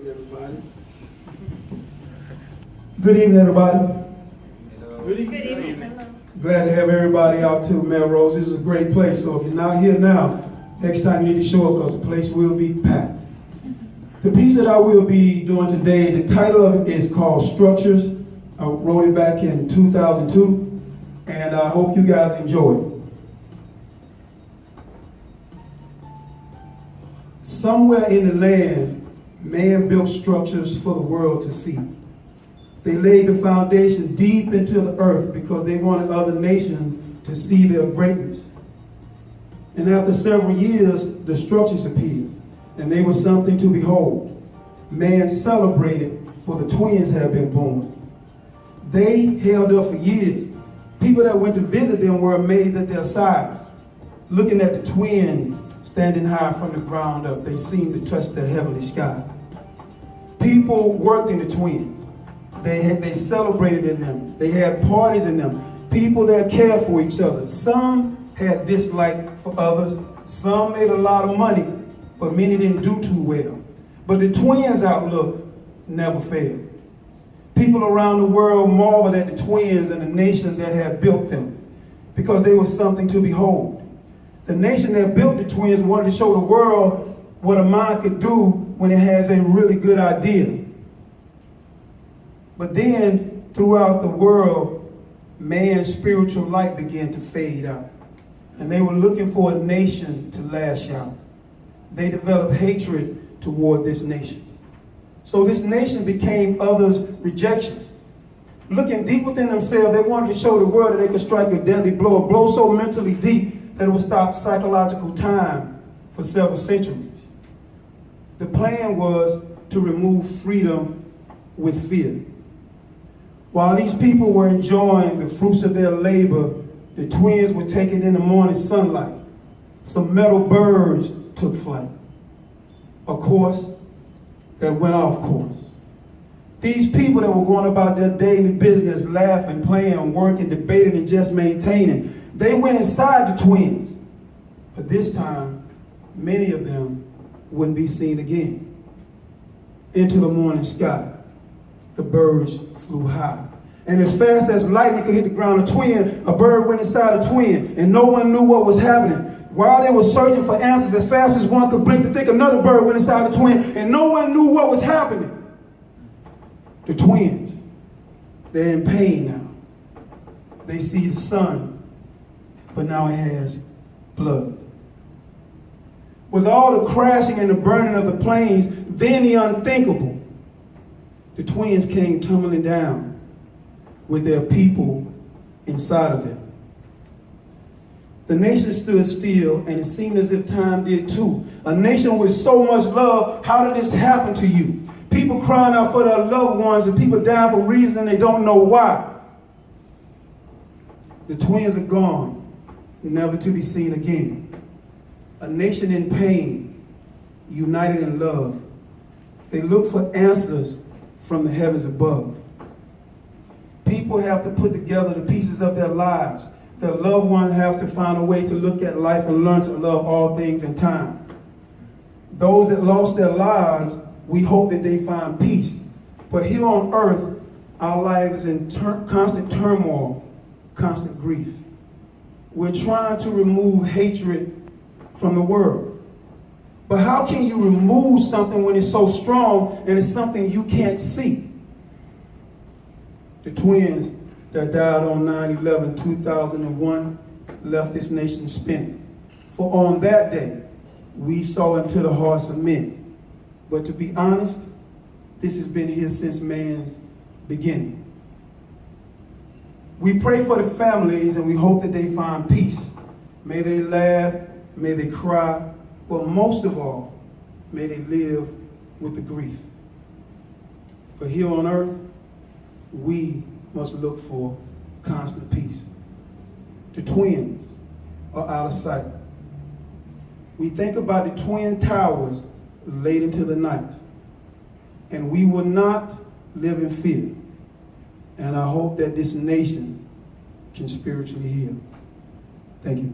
Everybody. Good evening, everybody. Good evening. Glad to have everybody out to Melrose. This is a great place, so if you're not here now, next time you need to show up because the place will be packed. The piece that I will be doing today, the title of it is called Structures. I wrote it back in 2002, and I hope you guys enjoy it. Somewhere in the land, man built structures for the world to see. They laid the foundation deep into the earth because they wanted other nations to see their greatness. And after several years, the structures appeared, and they were something to behold. Man celebrated, for the twins had been born. They held up for years. People that went to visit them were amazed at their size. Looking at the twins standing high from the ground up, they seemed to touch the heavenly sky. People worked in the twins. They celebrated in them. They had parties in them. People that cared for each other. Some had dislike for others. Some made a lot of money, but many didn't do too well. But the twins' outlook never failed. People around the world marveled at the twins and the nation that had built them because they were something to behold. The nation that built the twins wanted to show the world what a mind could do when it has a really good idea. But then, throughout the world, man's spiritual light began to fade out. And they were looking for a nation to lash out. They developed hatred toward this nation. So this nation became others' rejection. Looking deep within themselves, they wanted to show the world that they could strike a deadly blow, a blow so mentally deep that it would stop psychological time for several centuries. The plan was to remove freedom with fear. While these people were enjoying the fruits of their labor, the twins were taken in the morning sunlight. Some metal birds took flight. A course that went off course. These people that were going about their daily business, laughing, playing, working, debating, and just maintaining, they went inside the twins. But this time, many of them wouldn't be seen again. Into the morning sky, the birds flew high. And as fast as lightning could hit the ground, a bird went inside a twin, and no one knew what was happening. While they were searching for answers, as fast as one could blink to think, another bird went inside the twin, and no one knew what was happening. The twins, they're in pain now. They see the sun, but now it has blood. With all the crashing and the burning of the planes, then the unthinkable, the twins came tumbling down with their people inside of them. The nation stood still, and it seemed as if time did too. A nation with so much love, how did this happen to you? People crying out for their loved ones, and people dying for reasons they don't know why. The twins are gone, never to be seen again. A nation in pain, united in love. They look for answers from the heavens above. People have to put together the pieces of their lives. Their loved ones have to find a way to look at life and learn to love all things in time. Those that lost their lives, we hope that they find peace. But here on earth, our life is in constant turmoil, constant grief. We're trying to remove hatred from the world. But how can you remove something when it's so strong and it's something you can't see? The twins that died on 9/11/2001 left this nation spinning. For on that day, we saw into the hearts of men. But to be honest, this has been here since man's beginning. We pray for the families and we hope that they find peace. May they laugh, may they cry, but most of all, may they live with the grief. But here on earth, we must look for constant peace. The twins are out of sight. We think about the twin towers late into the night, and we will not live in fear. And I hope that this nation can spiritually heal. Thank you.